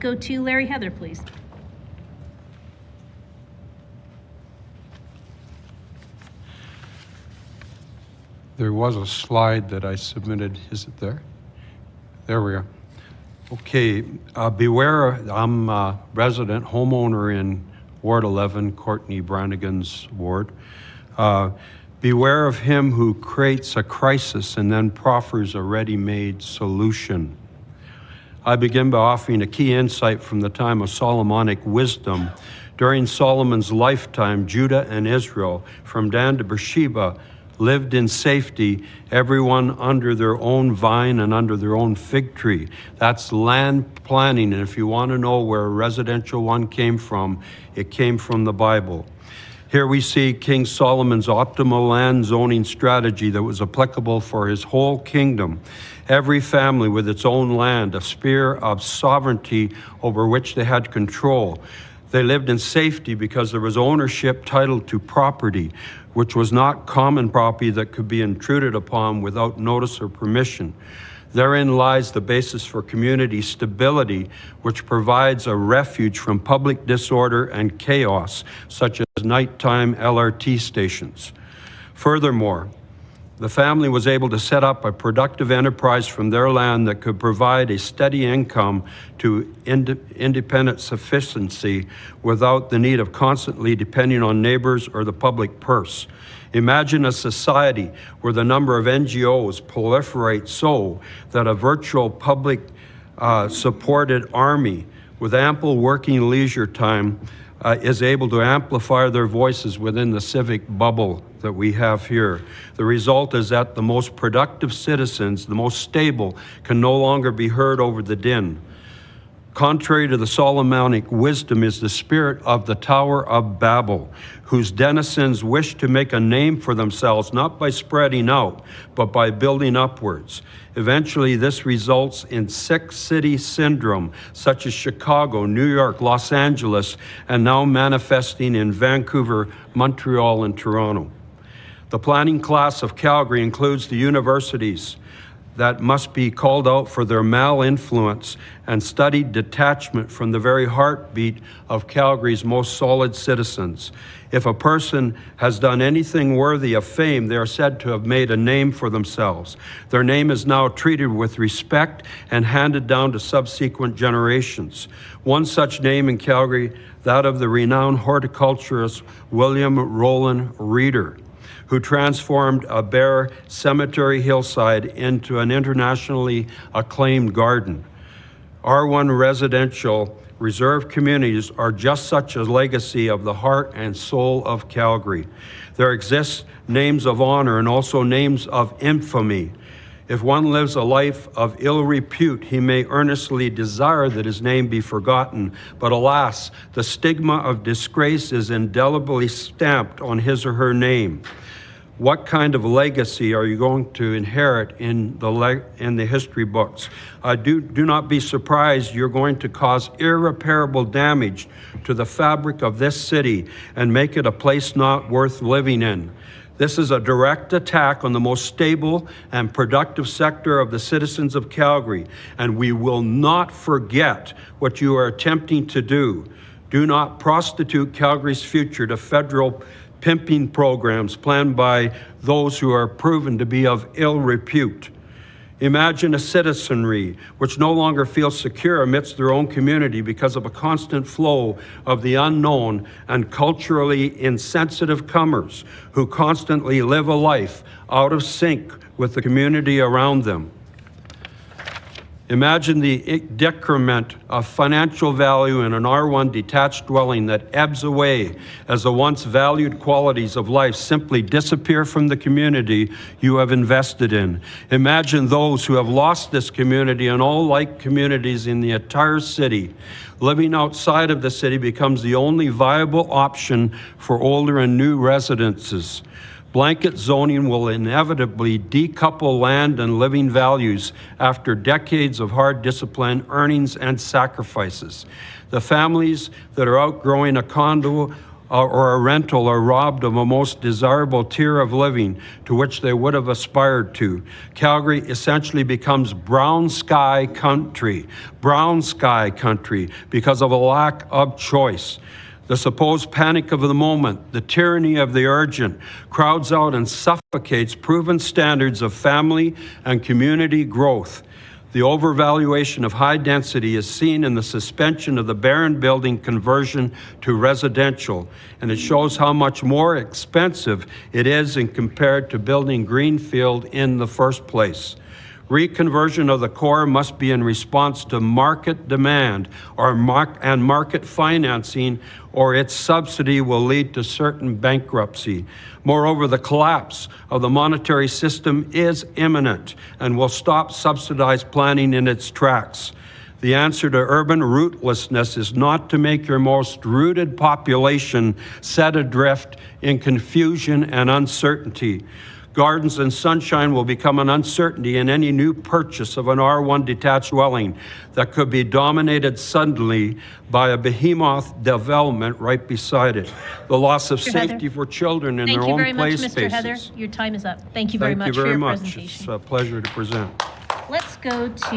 go to Larry Heather, please. There was a slide that I submitted. Is it there? There we are. Okay, I'm a resident, homeowner in Ward 11, Courtney Brannigan's ward. Beware of him who creates a crisis and then proffers a ready-made solution. I begin by offering a key insight from the time of Solomonic wisdom. During Solomon's lifetime, Judah and Israel, from Dan to Beersheba, lived in safety, everyone under their own vine and under their own fig tree. That's land planning, and if you want to know where a residential one came from, it came from the Bible. Here we see King Solomon's optimal land zoning strategy that was applicable for his whole kingdom. Every family with its own land, a sphere of sovereignty over which they had control. They lived in safety because there was ownership title to property, which was not common property that could be intruded upon without notice or permission. Therein lies the basis for community stability, which provides a refuge from public disorder and chaos, such as nighttime LRT stations. Furthermore, the family was able to set up a productive enterprise from their land that could provide a steady income to independent sufficiency without the need of constantly depending on neighbors or the public purse. Imagine a society where the number of NGOs proliferates so that a virtual public supported army with ample working leisure time is able to amplify their voices within the civic bubble that we have here. The result is that the most productive citizens, the most stable, can no longer be heard over the din. Contrary to the Solomonic wisdom is the spirit of the Tower of Babel, whose denizens wish to make a name for themselves, not by spreading out, but by building upwards. Eventually, this results in six-city syndrome, such as Chicago, New York, Los Angeles, and now manifesting in Vancouver, Montreal, and Toronto. The planning class of Calgary includes the universities that must be called out for their malinfluence and studied detachment from the very heartbeat of Calgary's most solid citizens. If a person has done anything worthy of fame, they are said to have made a name for themselves. Their name is now treated with respect and handed down to subsequent generations. One such name in Calgary, that of the renowned horticulturist William Rowland Reeder, who transformed a bare cemetery hillside into an internationally acclaimed garden. R1 residential reserve communities are just such a legacy of the heart and soul of Calgary. There exist names of honor and also names of infamy. If one lives a life of ill repute, he may earnestly desire that his name be forgotten, but alas, the stigma of disgrace is indelibly stamped on his or her name. What kind of legacy are you going to inherit in the history books? Do not be surprised you're going to cause irreparable damage to the fabric of this city and make it a place not worth living in. This is a direct attack on the most stable and productive sector of the citizens of Calgary, and we will not forget what you are attempting to do. Do not prostitute Calgary's future to federal pimping programs planned by those who are proven to be of ill repute. Imagine a citizenry which no longer feels secure amidst their own community because of a constant flow of the unknown and culturally insensitive comers who constantly live a life out of sync with the community around them. Imagine the decrement of financial value in an R1 detached dwelling that ebbs away as the once valued qualities of life simply disappear from the community you have invested in. Imagine those who have lost this community and all like communities in the entire city. Living outside of the city becomes the only viable option for older and new residences. Blanket zoning will inevitably decouple land and living values after decades of hard discipline, earnings, and sacrifices. The families that are outgrowing a condo or a rental are robbed of a most desirable tier of living to which they would have aspired to. Calgary essentially becomes brown sky country because of a lack of choice. The supposed panic of the moment, the tyranny of the urgent, crowds out and suffocates proven standards of family and community growth. The overvaluation of high density is seen in the suspension of the barren building conversion to residential, and it shows how much more expensive it is in compared to building greenfield in the first place. Reconversion of the core must be in response to market demand and market financing, or its subsidy will lead to certain bankruptcy. Moreover, the collapse of the monetary system is imminent and will stop subsidized planning in its tracks. The answer to urban rootlessness is not to make your most rooted population set adrift in confusion and uncertainty. Gardens and sunshine will become an uncertainty in any new purchase of an R1 detached dwelling that could be dominated suddenly by a behemoth development right beside it. The loss of safety for children in their own play spaces. Thank you very much, Mr. Heather. Your time is up. Thank you very much for your presentation. It's a pleasure to present. Let's go to